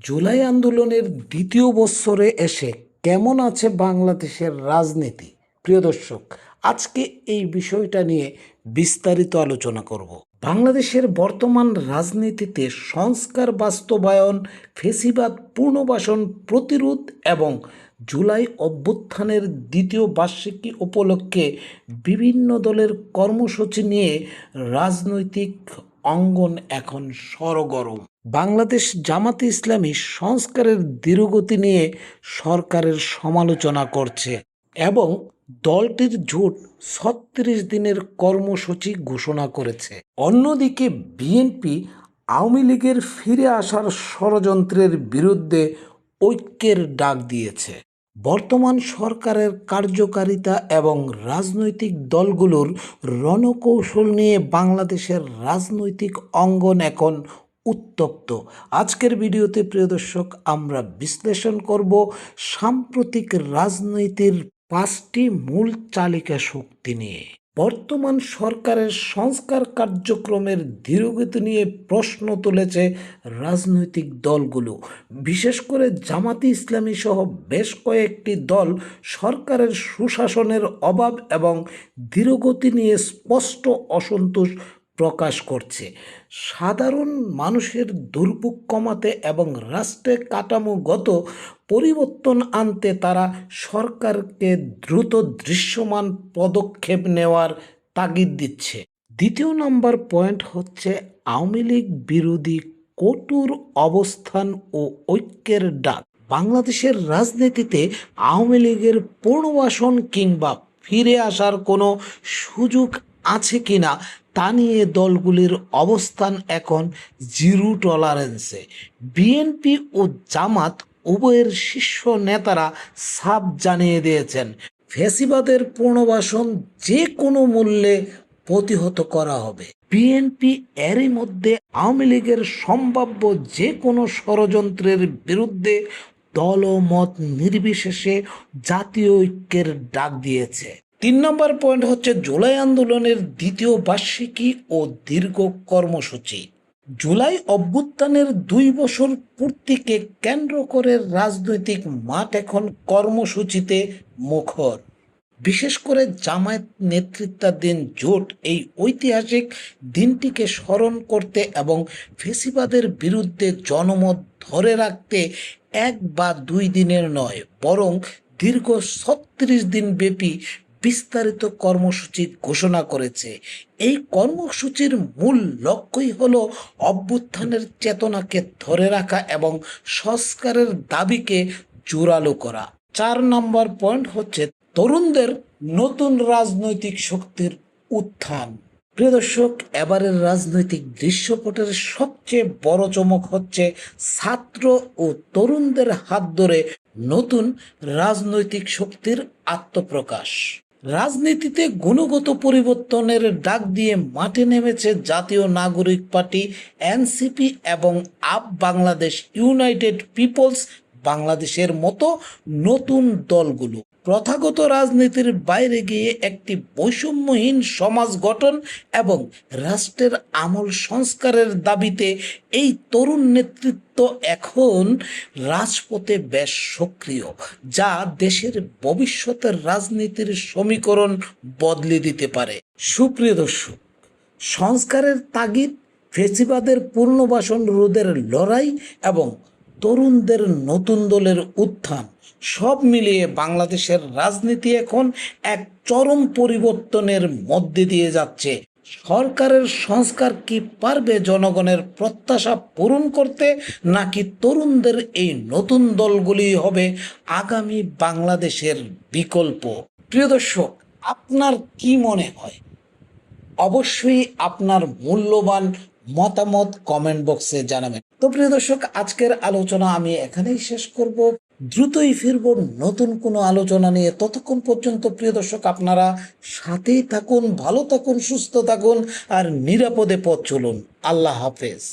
জুলাই আন্দোলনের দ্বিতীয় বৎসরে এসে কেমন আছে বাংলাদেশের রাজনীতি? প্রিয় দর্শক, আজকে এই বিষয়টা নিয়ে বিস্তারিত আলোচনা করব। বাংলাদেশের বর্তমান রাজনীতিতে সংস্কার বাস্তবায়ন, ফ্যাসিবাদ পুনর্বাসন প্রতিরোধ এবং জুলাই অভ্যুত্থানের দ্বিতীয় বার্ষিকী উপলক্ষে বিভিন্ন দলের কর্মসূচি নিয়ে রাজনৈতিক অঙ্গন এখন সরগরম। বাংলাদেশ জামাতে ইসলামী সংস্কারের ধীরগতি নিয়ে সরকারের সমালোচনা করছে এবং দলটির জোট ৩৬ দিনের কর্মসূচি ঘোষণা করেছে। অন্যদিকে বিএনপি আওয়ামী লীগের ফিরে আসার ষড়যন্ত্রের বিরুদ্ধে ঐক্যের ডাক দিয়েছে। বর্তমান সরকারের কার্যকারিতা এবং রাজনৈতিক দলগুলোর রণকৌশল নিয়ে বাংলাদেশের রাজনৈতিক অঙ্গন এখন উত্তপ্ত। আজকের ভিডিওতে প্রিয় দর্শক, আমরা বিশ্লেষণ করব সাম্প্রতিক রাজনীতির 5টি মূল চালিকা শক্তি নিয়ে। বর্তমান সরকারের সংস্কার কার্যক্রমের ধীরগতি নিয়ে প্রশ্ন তুলেছে রাজনৈতিক দলগুলো। বিশেষ করে জামাতে ইসলামী সহ বেশ কয়েকটি দল সরকারের সুশাসনের অভাব এবং ধীরগতি নিয়ে স্পষ্ট অসন্তোষ প্রকাশ করছে। সাধারণ মানুষের দুর্ভোগ কমাতে এবং রাষ্ট্রে কাঠামোগত পরিবর্তন আনতে তারা সরকারকে দ্রুত দৃশ্যমান পদক্ষেপ নেওয়ার তাগিদ দিচ্ছে। দ্বিতীয় নম্বর পয়েন্ট হচ্ছে আওয়ামী লীগ বিরোধী কঠোর অবস্থান ও ঐক্যের ডাক। বাংলাদেশের রাজনীতিতে আওয়ামী লীগের পুনর্বাসন কিংবা ফিরে আসার কোনো সুযোগ আছে কিনা তা নিয়ে দলগুলির অবস্থান এখন জিরো টলারেন্সে। বিএনপি ও জামাত উভয়ের শীর্ষ নেতারা সাফ জানিয়ে দিয়েছেন, ফ্যাসিবাদের পুনর্বাসন যে কোনো মূল্যে প্রতিহত করা হবে। বিএনপি এরই মধ্যে আওয়ামী লীগের সম্ভাব্য যে কোনো ষড়যন্ত্রের বিরুদ্ধে দল ও মত নির্বিশেষে জাতীয় ঐক্যের ডাক দিয়েছে। 3 নম্বর পয়েন্ট হচ্ছে জুলাই আন্দোলনের দ্বিতীয় বার্ষিকী ও দীর্ঘ কর্মসূচি। জুলাই অভ্যুত্থানের 2 বছর পূর্তিকে কেন্দ্র করে রাজনৈতিক মাঠ এখন কর্মসূচিতে মুখর। বিশেষ করে জামায়াত নেতৃত্বাধীন জোট এই ঐতিহাসিক দিনটিকে স্মরণ করতে এবং ফ্যাসিবাদের বিরুদ্ধে জনমত ধরে রাখতে 1 বা 2 দিনের নয়, বরং দীর্ঘ 36 দিন ব্যাপী বিস্তারিত কর্মসূচি ঘোষণা করেছে। এই কর্মসূচির মূল লক্ষ্যই হলো অভ্যুত্থানের চেতনাকে ধরে রাখা এবং সংস্কারের দাবিকে জোরালো করা। 4 নম্বর পয়েন্ট হচ্ছে তরুণদের নতুন রাজনৈতিক শক্তির উত্থান। প্রিয় দর্শক, এবারের রাজনৈতিক দৃশ্যপটের সবচেয়ে বড় চমক হচ্ছে ছাত্র ও তরুণদের হাত ধরে নতুন রাজনৈতিক শক্তির আত্মপ্রকাশ। রাজনীতিতে গুণগত পরিবর্তনের ডাক দিয়ে মাঠে নেমেছে জাতীয় নাগরিক পার্টি এনসিপি এবং আপ বাংলাদেশ ইউনাইটেড পিপলস বাংলাদেশের মতো নতুন দলগুলো। প্রথাগত রাজনীতির বাইরে গিয়ে একটি বৈষম্যহীন সমাজ গঠন এবং রাষ্ট্রের আমূল সংস্কারের দাবিতে এই তরুণ নেতৃত্ব এখন রাজপথে বেশ সক্রিয়, যা দেশের ভবিষ্যতের রাজনীতির সমীকরণ বদলে দিতে পারে। সুপ্রিয় দর্শক, সংস্কারের তাগিদ, ফ্যাসিবাদের পুনর্বাসন রোধের লড়াই এবং তরুণদের নতুন দলের উত্থান, সব মিলিয়ে বাংলাদেশের রাজনীতি এখন এক চরম পরিবর্তনের মধ্যে দিয়ে যাচ্ছে। সরকারের সংস্কার কি পারবে জনগণের প্রত্যাশা পূরণ করতে, নাকি তরুণদের এই নতুন দলগুলি হবে আগামী বাংলাদেশের বিকল্প? প্রিয় দর্শক, আপনার কি মনে হয়? অবশ্যই আপনার মূল্যবান মতামত কমেন্ট বক্সে জানাবেন। তো প্রিয় দর্শক, আজকের আলোচনা আমি এখানেই শেষ করব। দ্রুতই ফিরব নতুন কোনো আলোচনা নিয়ে। ততক্ষণ পর্যন্ত প্রিয় দর্শক, আপনারা সাথেই থাকুন, ভালো থাকুন, সুস্থ থাকুন আর নিরাপদে পথ চলুন। আল্লাহ হাফেজ।